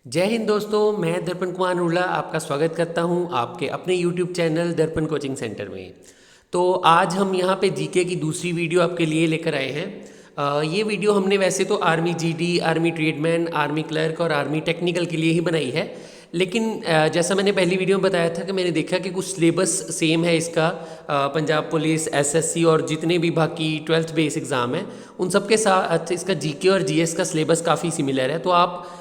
जय हिंद दोस्तों, मैं दर्पण कुमार नूरला आपका स्वागत करता हूं आपके अपने YouTube चैनल दर्पण कोचिंग सेंटर में। तो आज हम यहां पे जीके की दूसरी वीडियो आपके लिए लेकर आए हैं। ये वीडियो हमने वैसे तो army GD, army tradesman, army clerk और आर्मी टेक्निकल के लिए ही बनाई है, लेकिन जैसा मैंने पहली वीडियो में बताया था कि मैंने देखा कि कुछ सिलेबस सेम है इसका। पंजाब पुलिस, एसएससी और जितने भी बाकी 12th बेस एग्ज़ाम है उन सब के साथ इसका जीके और जीएस का सिलेबस काफ़ी सिमिलर है। तो आप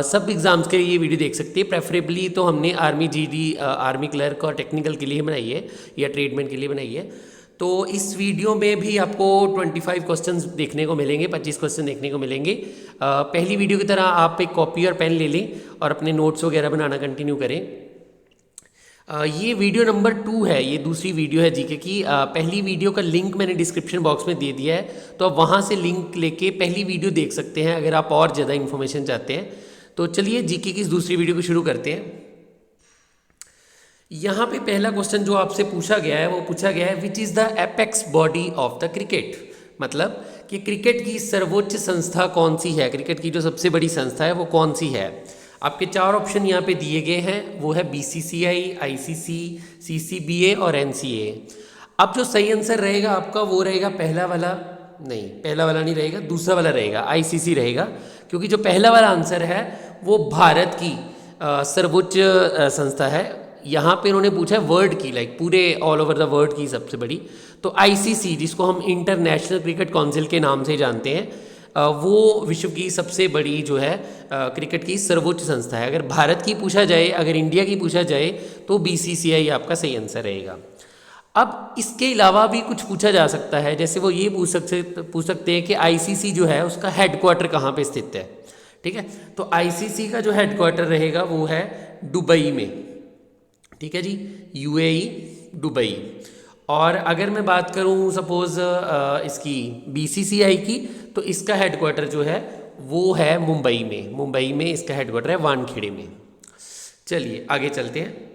सब एग्ज़ाम्स के लिए ये वीडियो देख सकते हैं। प्रेफरेबली तो हमने आर्मी जीडी, आर्मी क्लर्क और टेक्निकल के लिए बनाई है या ट्रेडमैन के लिए बनाई है। तो इस वीडियो में भी आपको 25 क्वेश्चंस देखने को मिलेंगे, 25 क्वेश्चन देखने को मिलेंगे। पहली वीडियो की तरह आप एक कॉपी और पेन ले लें और अपने नोट्स वगैरह बनाना कंटिन्यू करें। ये वीडियो नंबर 2 है, ये दूसरी वीडियो है जीके की। पहली वीडियो का लिंक मैंने डिस्क्रिप्शन बॉक्स में दे दिया है, तो आप वहाँ से लिंक लेके पहली वीडियो देख सकते हैं अगर आप और ज़्यादा इन्फॉर्मेशन चाहते हैं। तो चलिए जीके की इस दूसरी वीडियो को शुरू करते हैं। यहाँ पे पहला क्वेश्चन जो आपसे पूछा गया है वो पूछा गया है, which is the apex body of the cricket. मतलब कि क्रिकेट की सर्वोच्च संस्था कौन सी है, क्रिकेट की जो सबसे बड़ी संस्था है वो कौन सी है। आपके 4 ऑप्शन यहाँ पे दिए गए हैं, वो है बीसीसीआई, आईसीसी, सीसीबीए और एनसीए। अब जो सही आंसर रहेगा आपका वो रहेगा पहला वाला, नहीं पहला वाला नहीं रहेगा, दूसरा वाला रहेगा, आईसीसी रहेगा। क्योंकि जो पहला वाला आंसर है वो भारत की सर्वोच्च संस्था है। यहाँ पे उन्होंने पूछा है वर्ल्ड की, लाइक पूरे ऑल ओवर द वर्ल्ड की सबसे बड़ी। तो आईसीसी, जिसको हम इंटरनेशनल क्रिकेट काउंसिल के नाम से जानते हैं, वो विश्व की सबसे बड़ी जो है क्रिकेट की सर्वोच्च संस्था है। अगर भारत की पूछा जाए, अगर इंडिया की पूछा जाए तो बीसीसीआई आपका सही आंसर रहेगा। अब इसके अलावा भी कुछ पूछा जा सकता है, जैसे वो ये पूछ सकते हैं कि आईसीसी जो है उसका हेडक्वार्टर कहाँ पे स्थित है। ठीक है, तो आईसीसी का जो हेडक्वार्टर रहेगा वो है दुबई में। ठीक है जी, यूएई, दुबई। और अगर मैं बात करूं सपोज इसकी बीसीसीआई की, तो इसका हेडक्वार्टर जो है वो है मुंबई में। मुंबई में इसका हेडक्वार्टर है, वानखेड़े में। चलिए आगे चलते हैं।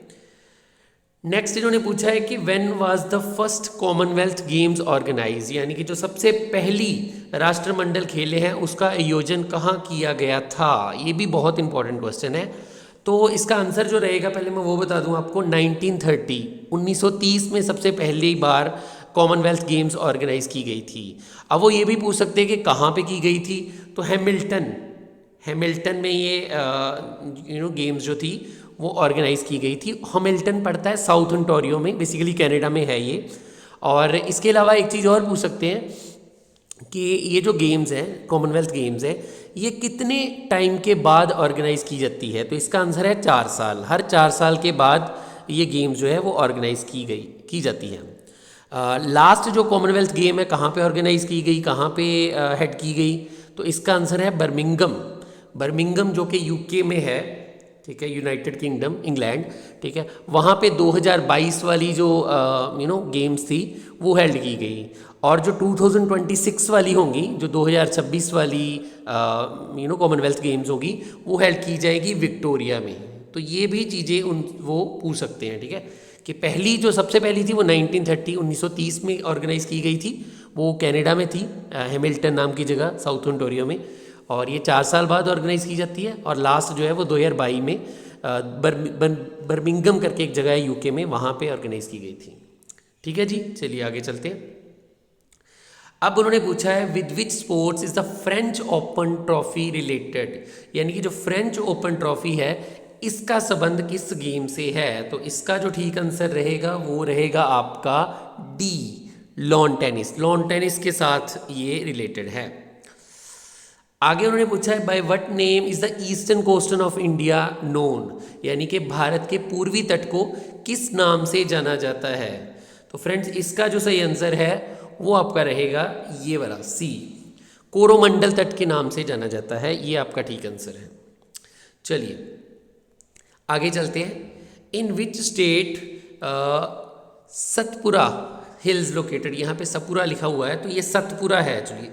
नेक्स्ट इन्होंने पूछा है कि when was the first Commonwealth Games organise, यानी कि जो सबसे पहली राष्ट्रमंडल खेले हैं उसका आयोजन कहाँ किया गया था। ये भी बहुत इंपॉर्टेंट क्वेश्चन है। तो इसका आंसर जो रहेगा, पहले मैं वो बता दूं आपको, 1930 में सबसे पहली बार कॉमनवेल्थ गेम्स ऑर्गेनाइज की गई थी। अब वो ये भी पूछ सकते हैं कि कहाँ पे की गई थी, तो हैमिल्टन में ये गेम्स जो थी वो ऑर्गेनाइज की गई थी। हैमिल्टन पड़ता है साउथ ओंटारियो में, बेसिकली कनाडा में है ये। और इसके अलावा एक चीज़ और पूछ सकते हैं कि ये जो गेम्स हैं, कॉमनवेल्थ गेम्स है, ये कितने टाइम के बाद ऑर्गेनाइज की जाती है। तो इसका आंसर है 4 साल। हर 4 साल के बाद ये गेम्स जो है वो ऑर्गेनाइज की जाती है। लास्ट जो कॉमनवेल्थ गेम है कहाँ पे ऑर्गेनाइज की गई, कहाँ पे हेड की गई, तो इसका आंसर है बर्मिंघम जो कि यूके में है। ठीक है, यूनाइटेड किंगडम, इंग्लैंड। ठीक है, वहाँ पे 2022 वाली जो गेम्स थी वो हेल्ड की गई। और जो 2026 वाली होंगी, जो 2026 वाली कॉमनवेल्थ गेम्स होगी, वो हेल्ड की जाएगी विक्टोरिया में। तो ये भी चीज़ें वो पूछ सकते हैं। ठीक है, कि पहली जो सबसे पहली थी वो 1930 में ऑर्गेनाइज की गई थी, वो कनाडा में थी, हैमिल्टन नाम की जगह, साउथ ओंटारियो में। और ये 4 साल बाद ऑर्गेनाइज की जाती है। और लास्ट जो है वो 2022 में बर्मिंघम करके एक जगह है यूके में, वहाँ पे ऑर्गेनाइज की गई थी। ठीक है जी, चलिए आगे चलते हैं। अब उन्होंने पूछा है with which sports is the French open trophy related, यानी कि जो फ्रेंच ओपन ट्रॉफी है इसका संबंध किस गेम से है। तो इसका जो ठीक आंसर रहेगा वो रहेगा आपका D, lawn tennis. Lawn tennis के साथ ये रिलेटेड है। आगे उन्होंने पूछा है by what name is the eastern coast of India known, यानी कि भारत के पूर्वी तट को किस नाम से जाना जाता है। तो फ्रेंड्स इसका जो सही आंसर है वो आपका रहेगा ये वाला सी, कोरोमंडल तट के नाम से जाना जाता है। ये आपका ठीक आंसर है। चलिए आगे चलते हैं। In which state Satpura hills located, यहाँ पे सतपुरा लिखा हुआ है तो ये सतपुरा है एक्चुअली,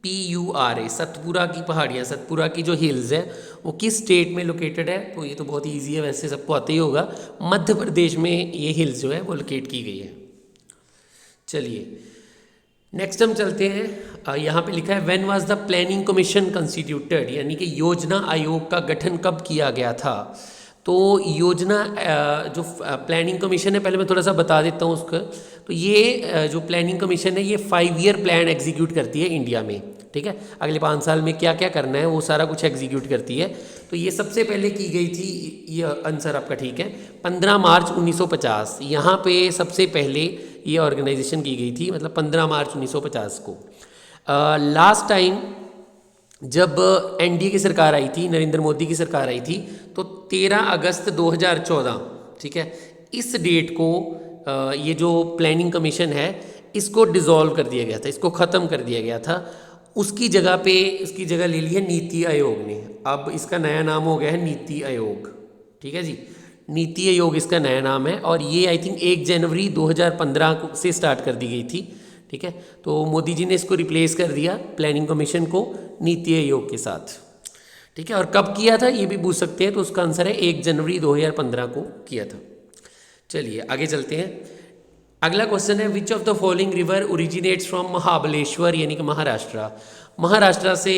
SATPURA, सतपुरा की पहाड़ियाँ, सतपुरा की जो हिल्स है वो किस स्टेट में लोकेटेड है। तो ये तो बहुत ईजी है, वैसे सबको आता ही होगा। मध्य प्रदेश में ये हिल्स जो है वो लोकेट की गई है। चलिए नेक्स्ट हम चलते हैं, यहाँ पे लिखा है when was the planning commission constituted, यानी कि योजना आयोग का गठन कब किया गया था। तो योजना जो प्लानिंग कमीशन है, पहले मैं थोड़ा सा बता देता हूँ उसका। तो ये जो प्लानिंग कमीशन है ये 5 ईयर प्लान एग्जीक्यूट करती है इंडिया में, ठीक है। अगले 5 साल में क्या क्या करना है वो सारा कुछ एग्जीक्यूट करती है। तो ये सबसे पहले की गई थी, ये आंसर आपका ठीक है, 15 मार्च 1950 यहाँ पे सबसे पहले ये ऑर्गेनाइजेशन की गई थी, मतलब 15 मार्च 1950 को। लास्ट टाइम जब एनडीए की सरकार आई थी, नरेंद्र मोदी की सरकार आई थी, तो 13 अगस्त 2014, ठीक है, इस डेट को ये जो प्लानिंग कमीशन है इसको डिसॉल्व कर दिया गया था, इसको ख़त्म कर दिया गया था। उसकी जगह ले ली है नीति आयोग ने। अब इसका नया नाम हो गया है नीति आयोग, ठीक है जी, नीति आयोग इसका नया नाम है। और ये आई थिंक 1 जनवरी 2015 से स्टार्ट कर दी गई थी, ठीक है। तो मोदी जी ने इसको रिप्लेस कर दिया प्लानिंग कमीशन को नीति आयोग के साथ, ठीक है। और कब किया था ये भी पूछ सकते हैं, तो उसका आंसर है 1 जनवरी 2015 को किया था। चलिए आगे चलते हैं। अगला क्वेश्चन है विच of the following river originates from Mahabaleshwar, यानी कि महाराष्ट्र। महाराष्ट्र से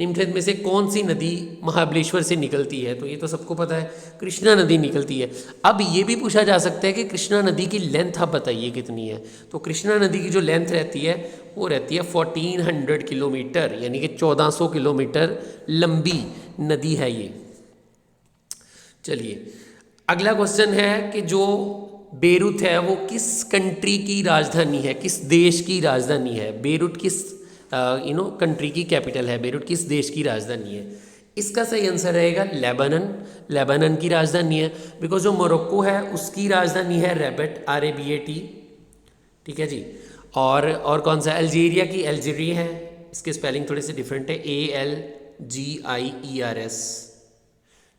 निम्नलिखित में से कौन सी नदी महाबलेश्वर से निकलती है। तो ये तो सबको पता है, कृष्णा नदी निकलती है। अब ये भी पूछा जा सकता है कि कृष्णा नदी की लेंथ आप बताइए कितनी है। तो कृष्णा नदी की जो लेंथ रहती है वो रहती है 1400 किलोमीटर, यानी कि 1400 किलोमीटर लंबी नदी है ये। चलिए अगला क्वेश्चन है कि जो बेरूत है वो किस कंट्री की राजधानी है, किस देश की राजधानी है। बेरूत किस कंट्री की कैपिटल है, बेरूत किस देश की राजधानी है। इसका सही आंसर रहेगा लेबनान, लेबनान की राजधानी है। बिकॉज जो मोरक्को है उसकी राजधानी है रैबट, RABAT, ठीक है जी। और कौन सा, अल्जीरिया की अल्जीरी है, इसके स्पेलिंग थोड़े से डिफरेंट है, ALGIERS,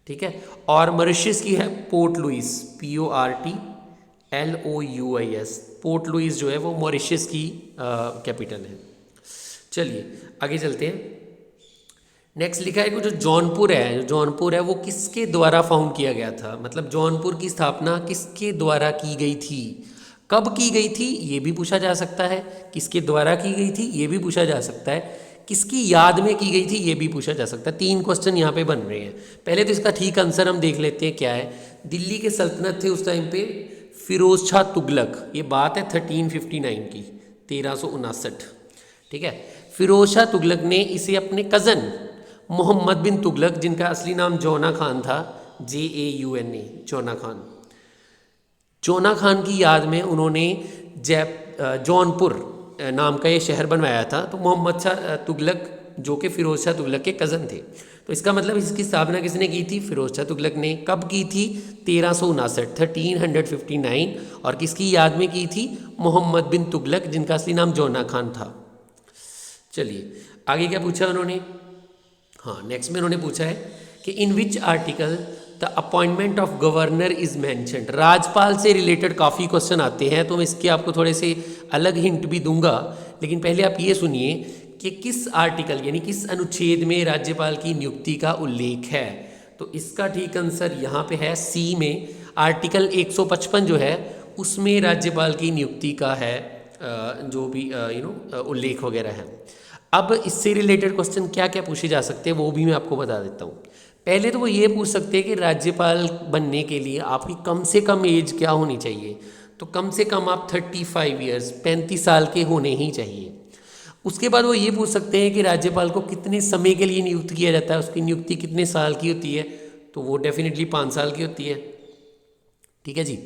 ठीक है। और मॉरिशस की है Port Louis, PORTLOUIS, Port Louis जो है वो मॉरिशस की कैपिटल है। चलिए आगे चलते हैं। नेक्स्ट लिखा है कि जो जौनपुर है वो किसके द्वारा फाउंड किया गया था, मतलब जौनपुर की स्थापना किसके द्वारा की गई थी, कब की गई थी ये भी पूछा जा सकता है, किसके द्वारा की गई थी ये भी पूछा जा सकता है, किसकी याद में की गई थी ये भी पूछा जा सकता है। 3 क्वेश्चन यहाँ पे बन रहे हैं। पहले तो इसका ठीक आंसर हम देख लेते हैं क्या है। दिल्ली के सल्तनत थे उस टाइम पे फिरोज शाह तुगलक, ये बात है 1359 की, 1359, ठीक है। फिरोज शाह तुगलक ने इसे अपने कज़न मोहम्मद बिन तुगलक, जिनका असली नाम जौना खान था, JAUNA, जौना खान की याद में उन्होंने जौनपुर नाम का ये शहर बनवाया था। तो मोहम्मद शाह तुगलक जो कि फिरोज शाह तुगलक के कज़न थे, तो इसका मतलब इसकी स्थापना किसने की थी, फिरोज शाह तुगलक ने। कब की थी, 1359, और किसकी याद में की थी, मोहम्मद बिन तुगलक, जिनका असली नाम जौना खान था। चलिए आगे क्या पूछा उन्होंने, हाँ नेक्स्ट में उन्होंने पूछा है कि in which article the appointment of governor is mentioned. राज्यपाल से रिलेटेड काफ़ी क्वेश्चन आते हैं, तो मैं इसके आपको थोड़े से अलग हिंट भी दूंगा, लेकिन पहले आप ये सुनिए कि किस आर्टिकल यानी किस अनुच्छेद में राज्यपाल की नियुक्ति का उल्लेख है। तो इसका ठीक आंसर यहाँ पे है C में, आर्टिकल 155 जो है उसमें राज्यपाल की नियुक्ति का है जो भी उल्लेख वगैरह है। अब इससे रिलेटेड क्वेश्चन क्या क्या पूछे जा सकते हैं वो भी मैं आपको बता देता हूँ। पहले तो वो ये पूछ सकते हैं कि राज्यपाल बनने के लिए आपकी कम से कम एज क्या होनी चाहिए। तो कम से कम आप 35 ईयर्स 35 साल के होने ही चाहिए। उसके बाद वो ये पूछ सकते हैं कि राज्यपाल को कितने समय के लिए नियुक्त किया जाता है, उसकी नियुक्ति कितने साल की होती है। तो वो डेफिनेटली 5 साल की होती है, ठीक है जी।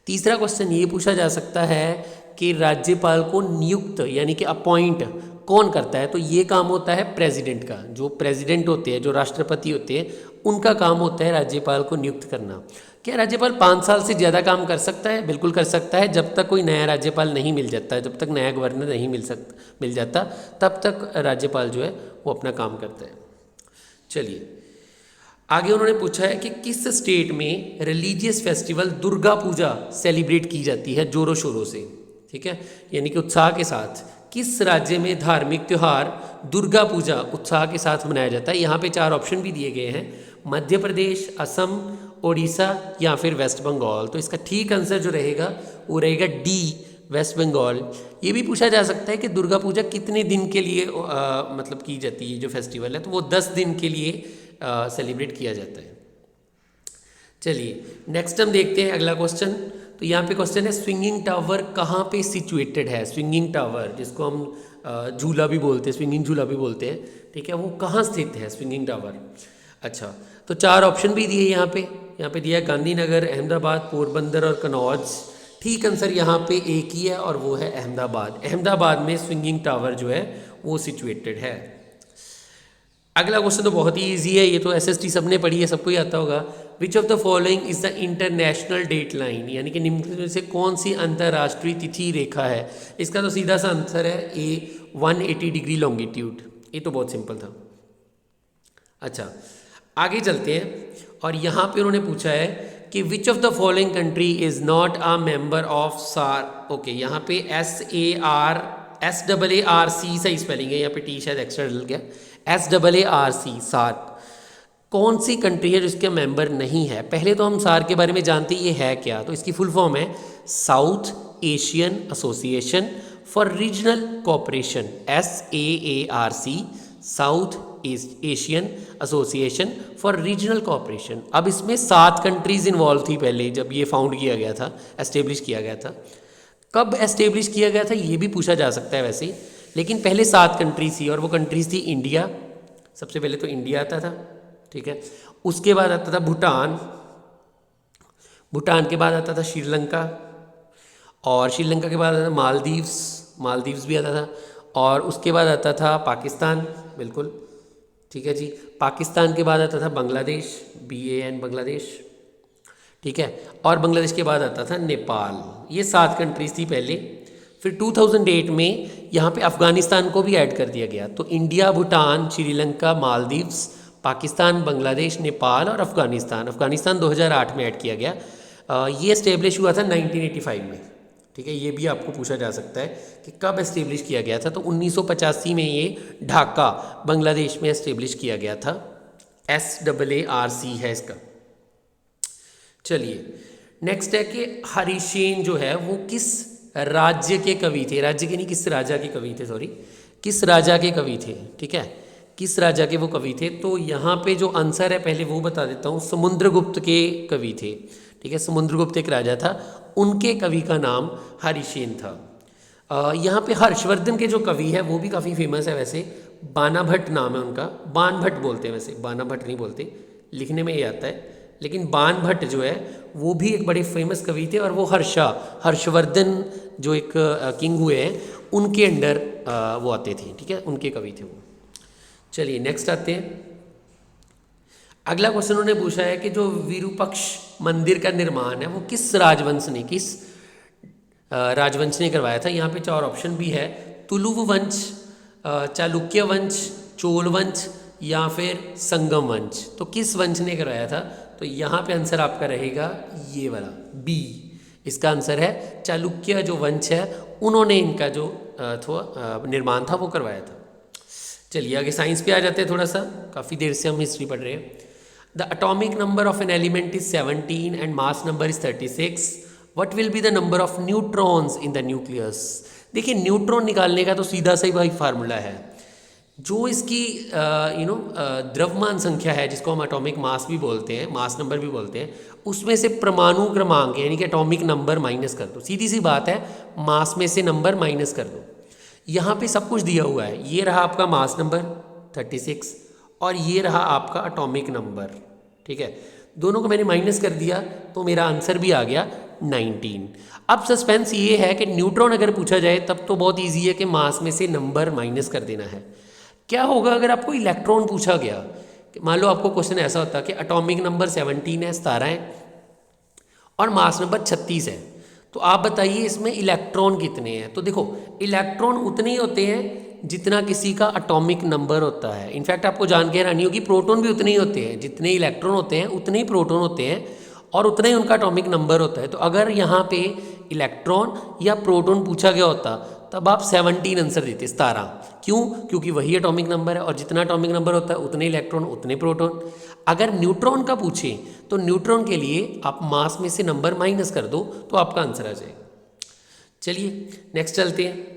तीसरा क्वेश्चन ये पूछा जा सकता है कि राज्यपाल को नियुक्त यानी कि अपॉइंट कौन करता है। तो ये काम होता है प्रेसिडेंट का, जो प्रेसिडेंट होते हैं, जो राष्ट्रपति होते हैं, उनका काम होता है राज्यपाल को नियुक्त करना। क्या राज्यपाल 5 साल से ज़्यादा काम कर सकता है? बिल्कुल कर सकता है, जब तक कोई नया राज्यपाल नहीं मिल जाता है, जब तक नया गवर्नर नहीं मिल जाता, तब तक राज्यपाल जो है वो अपना काम करता है। चलिए आगे उन्होंने पूछा है कि किस स्टेट में religious festival Durga Puja celebrate की जाती है जोरों शोरों से, ठीक है, यानी कि उत्साह के साथ। किस राज्य में धार्मिक त्यौहार दुर्गा पूजा उत्साह के साथ मनाया जाता है? यहाँ पे 4 ऑप्शन भी दिए गए हैं, मध्य प्रदेश, असम, उड़ीसा या फिर वेस्ट बंगाल। तो इसका ठीक आंसर जो रहेगा वो रहेगा D, वेस्ट बंगाल। ये भी पूछा जा सकता है कि दुर्गा पूजा कितने दिन के लिए मतलब की जाती है, जो फेस्टिवल है तो वो 10 दिन के लिए सेलिब्रेट किया जाता है। चलिए नेक्स्ट हम देखते हैं अगला क्वेश्चन। तो यहाँ पे क्वेश्चन है स्विंगिंग टावर कहाँ पे सिचुएटेड है। स्विंगिंग टावर जिसको हम झूला भी बोलते हैं, स्विंगिंग झूला भी बोलते हैं, ठीक है, वो कहाँ स्थित है स्विंगिंग टावर। अच्छा, तो 4 ऑप्शन भी दिए यहाँ पे दिया है गांधीनगर, अहमदाबाद, पोरबंदर और कन्नौज। ठीक आंसर यहाँ पे एक ही है और वो है अहमदाबाद। अहमदाबाद में स्विंगिंग टावर जो है वो सिचुएटेड है। अगला क्वेश्चन तो बहुत ही ईजी है, ये तो एसएसटी सबने पढ़ी है, सबको ही आता होगा। Which of the following is the international date line, यानी कि निम्न में से कौन सी अंतर्राष्ट्रीय तिथि रेखा है। इसका तो सीधा सा आंसर है ए 180 डिग्री लॉन्गिट्यूड। ये तो बहुत सिंपल था। अच्छा आगे चलते हैं और यहाँ पे उन्होंने पूछा है कि विच of the following country is not a member of सार। ओके, यहाँ पे SARC सही स्पेलिंग है, यहाँ पे टी शायद एक्स्ट्रा डल गया। SAARC सार्क कौन सी कंट्री है जिसके मेंबर नहीं है। पहले तो हम सार्क के बारे में जानते हैं ये है क्या, तो इसकी फुल फॉर्म है south Asian association for regional cooperation, SAARC south Asian association for regional cooperation. अब इसमें 7 कंट्रीज इन्वॉल्व थी पहले जब ये फाउंड किया गया था, एस्टेब्लिश किया गया था। कब एस्टेब्लिश किया गया था ये भी पूछा जा सकता है वैसे, लेकिन पहले 7 कंट्रीज थी और वो कंट्रीज थी इंडिया, सबसे पहले तो इंडिया आता था, ठीक है, उसके बाद आता था भूटान, भूटान के बाद आता था श्रीलंका, और श्रीलंका के बाद आता था मालदीव्स भी आता था, और उसके बाद आता था पाकिस्तान, बिल्कुल ठीक है जी, पाकिस्तान के बाद आता था बांग्लादेश, BAN बांग्लादेश, ठीक है, और बांग्लादेश के बाद आता था नेपाल। ये 7 कंट्रीज थी पहले। फिर 2008 में यहाँ पे अफ़गानिस्तान को भी ऐड कर दिया गया। तो इंडिया, भूटान, श्रीलंका, मालदीव्स, पाकिस्तान, बांग्लादेश, नेपाल और अफ़गानिस्तान 2008 में ऐड किया गया। ये इस्टेब्लिश हुआ था 1985 में, ठीक है। ये भी आपको पूछा जा सकता है कि कब इस्टेब्लिश किया गया था, तो 1985 में ये ढाका बांग्लादेश में इस्टेब्लिश किया गया था। SAARC है इसका। चलिए नेक्स्ट है कि हरिसेन जो है वो किस राज्य के कवि थे, राज्य के नहीं किस राजा के कवि थे, सॉरी, किस राजा के कवि थे, ठीक है, किस राजा के वो कवि थे। तो यहाँ पे जो आंसर है पहले वो बता देता हूँ, समुद्रगुप्त के कवि थे, ठीक है, समुद्रगुप्त एक राजा था, उनके कवि का नाम हरिसेन था। यहाँ पे हर्षवर्धन के जो कवि है वो भी काफ़ी फेमस है वैसे, बानाभट्ट नाम है उनका, बानभट्ट बोलते हैं वैसे, बानाभट्ट नहीं बोलते, लिखने में ये आता है, लेकिन बानभट्ट जो है वो भी एक बड़े फेमस कवि थे, और वो हर्षवर्धन जो एक किंग हुए हैं उनके अंडर वो आते थे, ठीक है, उनके कवि थे वो। चलिए नेक्स्ट आते हैं। अगला क्वेश्चन उन्होंने पूछा है कि जो विरूपक्ष मंदिर का निर्माण है वो किस राजवंश ने करवाया था। यहाँ पे 4 ऑप्शन भी है, तुलुव वंश, चालुक्य वंश, चोल वंश या फिर संगम वंश। तो किस वंश ने करवाया था, तो यहाँ पे आंसर आपका रहेगा ये वाला B, इसका आंसर है चालुक्य जो वंश है उन्होंने इनका जो निर्माण था वो करवाया था। चलिए आगे साइंस पे आ जाते हैं थोड़ा सा, काफ़ी देर से हम हिस्ट्री पढ़ रहे हैं। The atomic number of an element is 17 and mass number is 36। What will be the number of neutrons in the nucleus. देखिए न्यूट्रॉन निकालने का तो सीधा सा ही भाई फार्मूला है, जो इसकी द्रव्यमान संख्या है जिसको हम एटॉमिक मास भी बोलते हैं, मास नंबर भी बोलते हैं, उसमें से परमाणु क्रमांक यानी कि एटॉमिक नंबर माइनस कर दो। सीधी सी बात है, मास में से नंबर माइनस कर दो। यहाँ पे सब कुछ दिया हुआ है, ये रहा आपका मास नंबर 36 और ये रहा आपका एटॉमिक नंबर, ठीक है, दोनों को मैंने माइनस कर दिया तो मेरा आंसर भी आ गया 19। अब सस्पेंस ये है कि न्यूट्रॉन अगर पूछा जाए तब तो बहुत ईजी है कि मास में से नंबर माइनस कर देना है। क्या होगा अगर आपको इलेक्ट्रॉन पूछा गया, मान लो आपको क्वेश्चन ऐसा होता कि एटॉमिक नंबर 17 है, 17 है और मास नंबर 36 है, तो आप बताइए इसमें इलेक्ट्रॉन कितने हैं। तो देखो इलेक्ट्रॉन उतने ही होते हैं जितना किसी का एटॉमिक नंबर होता है। इनफैक्ट आपको जान के हैरानी होगी प्रोटॉन भी उतने ही होते हैं, जितने इलेक्ट्रॉन होते हैं उतने ही प्रोटॉन होते हैं और उतना ही उनका एटॉमिक नंबर होता है। तो अगर यहाँ पे इलेक्ट्रॉन या प्रोटॉन पूछा गया होता तब आप 17 आंसर देते, 17। क्यों? क्योंकि वही एटॉमिक नंबर है और जितना एटॉमिक नंबर होता है उतने इलेक्ट्रॉन उतने प्रोटॉन। अगर न्यूट्रॉन का पूछे तो न्यूट्रॉन के लिए आप मास में से नंबर माइनस कर दो तो आपका आंसर आ जाएगा। चलिए नेक्स्ट चलते हैं।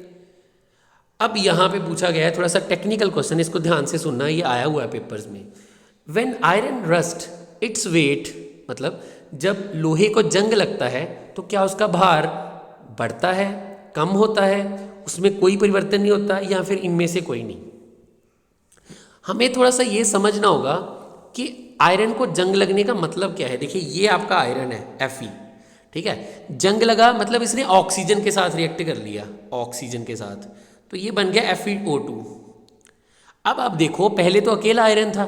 अब यहाँ पे पूछा गया है थोड़ा सा टेक्निकल क्वेश्चन, इसको ध्यान से सुनना, ये आया हुआ है पेपर्स में। When iron rust its weight, मतलब जब लोहे को जंग लगता है तो क्या उसका भार बढ़ता है, कम होता है, उसमें कोई परिवर्तन नहीं होता, या फिर इनमें से कोई नहीं। हमें थोड़ा सा ये समझना होगा कि आयरन को जंग लगने का मतलब क्या है। देखिए ये आपका आयरन है Fe, ठीक है, जंग लगा मतलब इसने ऑक्सीजन के साथ रिएक्ट कर लिया, ऑक्सीजन के साथ, तो ये बन गया FeO2। अब आप देखो पहले तो अकेला आयरन था,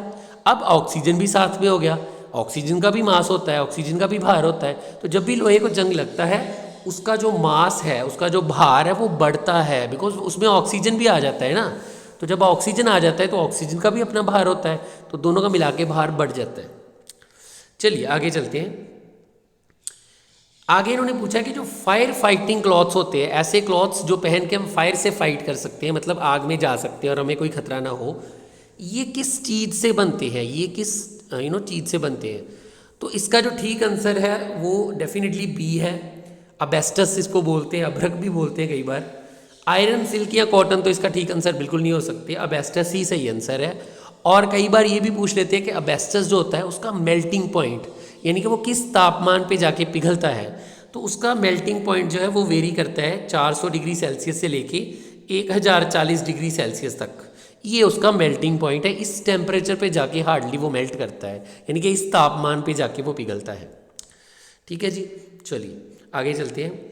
अब ऑक्सीजन भी साथ में हो गया, ऑक्सीजन का भी मास होता है, ऑक्सीजन का भी भार होता है, तो जब भी लोहे को जंग लगता है उसका जो मास है, उसका जो भार है वो बढ़ता है, बिकॉज उसमें ऑक्सीजन भी आ जाता है ना। तो जब ऑक्सीजन आ जाता है तो ऑक्सीजन का भी अपना भार होता है, तो दोनों का मिला के भार बढ़ जाता है। चलिए आगे चलते हैं। आगे इन्होंने पूछा कि जो फायर फाइटिंग क्लॉथ्स होते हैं, ऐसे क्लॉथ्स जो पहन के हम फायर से फाइट कर सकते हैं, मतलब आग में जा सकते हैं और हमें कोई खतरा ना हो, ये किस चीज़ से बनते हैं, ये किस चीज़ से बनते हैं। तो इसका जो ठीक आंसर है वो डेफिनेटली बी है, अबेस्टस इसको बोलते हैं, अभ्रक भी बोलते हैं कई बार। आयरन, सिल्क या कॉटन तो इसका ठीक आंसर बिल्कुल नहीं हो सकते, अबेस्टस ही सही आंसर है। और कई बार ये भी पूछ लेते हैं कि अबेस्टस जो होता है उसका मेल्टिंग पॉइंट, यानी कि वो किस तापमान पे जाके पिघलता है, तो उसका मेल्टिंग पॉइंट जो है वो वेरी करता है 400 डिग्री सेल्सियस से लेके 1040 डिग्री सेल्सियस तक, ये उसका मेल्टिंग पॉइंट है। इस टेम्परेचर पे जाके हार्डली वो मेल्ट करता है, यानी कि इस तापमान पे जाके वो पिघलता है। ठीक है जी, चलिए आगे चलते हैं।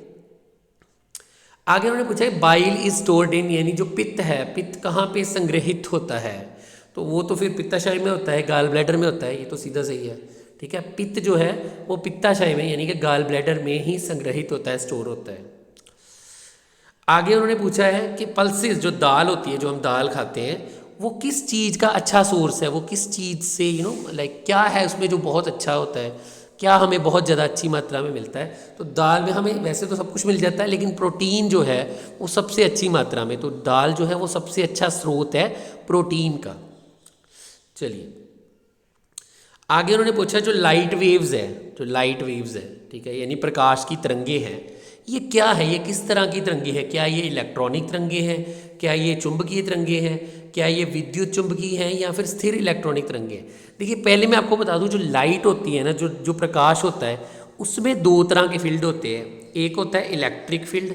आगे उन्होंने पूछा है बाइल इज स्टोर्ड इन, यानी जो पित्त है, पित्त कहाँ पे संग्रहित होता है, तो वो तो फिर पित्ताशय में होता है, गाल ब्लैडर में होता है, ये तो सीधा सही है। ठीक है, पित्त जो है वो पित्ताशय में यानी कि गाल ब्लैडर में ही संग्रहित होता है, स्टोर होता है। आगे उन्होंने पूछा है कि पल्सेस, जो दाल होती है, जो हम दाल खाते हैं, वो किस चीज़ का अच्छा सोर्स है, वो किस चीज़ से लाइक क्या है उसमें जो बहुत अच्छा होता है, क्या हमें बहुत ज़्यादा अच्छी मात्रा में मिलता है। तो दाल में हमें वैसे तो सब कुछ मिल जाता है, लेकिन प्रोटीन जो है वो सबसे अच्छी मात्रा में, तो दाल जो है वो सबसे अच्छा स्रोत है प्रोटीन का। चलिए आगे उन्होंने पूछा जो लाइट वेव्स है, जो लाइट वेव्स है, ठीक है, यानी प्रकाश की तरंगे हैं, ये क्या है, ये किस तरह की तरंगे हैं, क्या ये इलेक्ट्रॉनिक तरंगे हैं, क्या ये चुंबकीय तरंगे हैं, क्या ये विद्युत चुंबकीय हैं, या फिर स्थिर इलेक्ट्रॉनिक तरंगे हैं। देखिए पहले मैं आपको बता दूं, जो लाइट होती है ना, जो प्रकाश होता है, उसमें दो तरह के फील्ड होते हैं, एक होता है इलेक्ट्रिक फील्ड,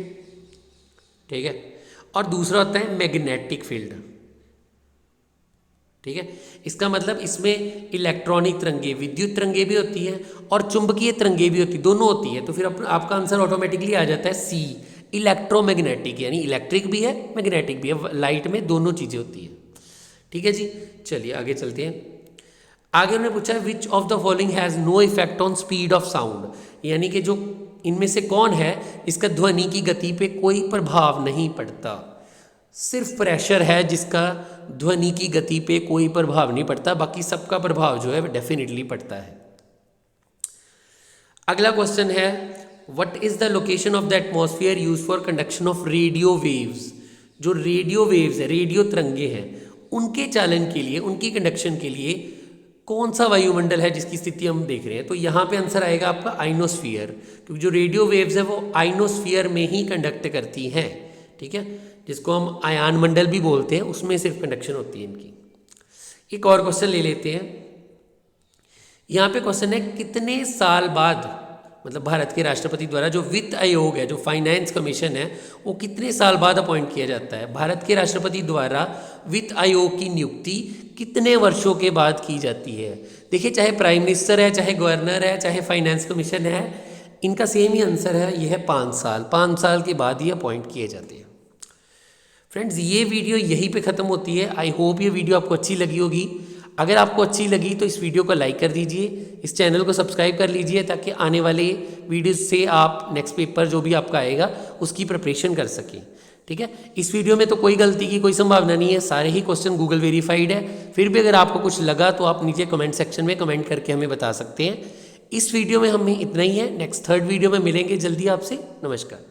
ठीक है, और दूसरा होता है मैग्नेटिक फील्ड। ठीक है, इसका मतलब इसमें इलेक्ट्रॉनिक तरंगे, विद्युत तरंगे भी होती हैं और चुंबकीय तरंगे भी होती, दोनों होती है। तो फिर आपका आंसर ऑटोमेटिकली आ जाता है सी, इलेक्ट्रोमैग्नेटिक, यानी इलेक्ट्रिक भी है मैग्नेटिक भी है, लाइट में दोनों चीज़ें होती हैं। ठीक है जी, चलिए आगे चलते हैं। आगे उन्होंने पूछा which of the following has no effect on speed of sound, यानी कि जो इनमें से कौन है इसका ध्वनि की गति पे कोई प्रभाव नहीं पड़ता। सिर्फ प्रेशर है जिसका ध्वनि की गति पे कोई प्रभाव नहीं पड़ता, बाकी सबका प्रभाव जो है डेफिनेटली पड़ता है। अगला क्वेश्चन है what is the location of the atmosphere use for conduction of radio waves. जो रेडियो वेव्स है, रेडियो तरंगे हैं, उनके चालन के लिए, उनकी कंडक्शन के लिए कौन सा वायुमंडल है जिसकी स्थिति हम देख रहे हैं। तो यहाँ पे आंसर आएगा आपका आइनोस्फीयर, क्योंकि जो रेडियो वेव्स है वो आइनोस्फीयर में ही कंडक्ट करती हैं। ठीक है, जिसको हम आयान मंडल भी बोलते हैं, उसमें सिर्फ कंडक्शन होती है इनकी। एक और क्वेश्चन ले लेते हैं। यहाँ पे क्वेश्चन है कितने साल बाद, मतलब भारत के राष्ट्रपति द्वारा जो वित्त आयोग है, जो फाइनेंस कमीशन है, वो कितने साल बाद अपॉइंट किया जाता है। भारत के राष्ट्रपति द्वारा वित्त आयोग की नियुक्ति कितने वर्षों के बाद की जाती है। देखिए चाहे प्राइम मिनिस्टर है, चाहे गवर्नर है, चाहे फाइनेंस कमीशन है, इनका सेम ही आंसर है, ये है 5 साल। 5 साल के बाद ये अपॉइंट किए जाते हैं। फ्रेंड्स ये वीडियो यहीं पे ख़त्म होती है। आई होप ये वीडियो आपको अच्छी लगी होगी। अगर आपको अच्छी लगी तो इस वीडियो को लाइक कर दीजिए, इस चैनल को सब्सक्राइब कर लीजिए, ताकि आने वाले वीडियोस से आप नेक्स्ट पेपर जो भी आपका आएगा उसकी प्रिपरेशन कर सकें। ठीक है, इस वीडियो में तो कोई गलती की कोई संभावना नहीं है, सारे ही क्वेश्चन गूगल वेरीफाइड है। फिर भी अगर आपको कुछ लगा तो आप नीचे कमेंट सेक्शन में कमेंट करके हमें बता सकते हैं। इस वीडियो में हमें इतना ही है, नेक्स्ट थर्ड वीडियो में मिलेंगे जल्दी आपसे। नमस्कार।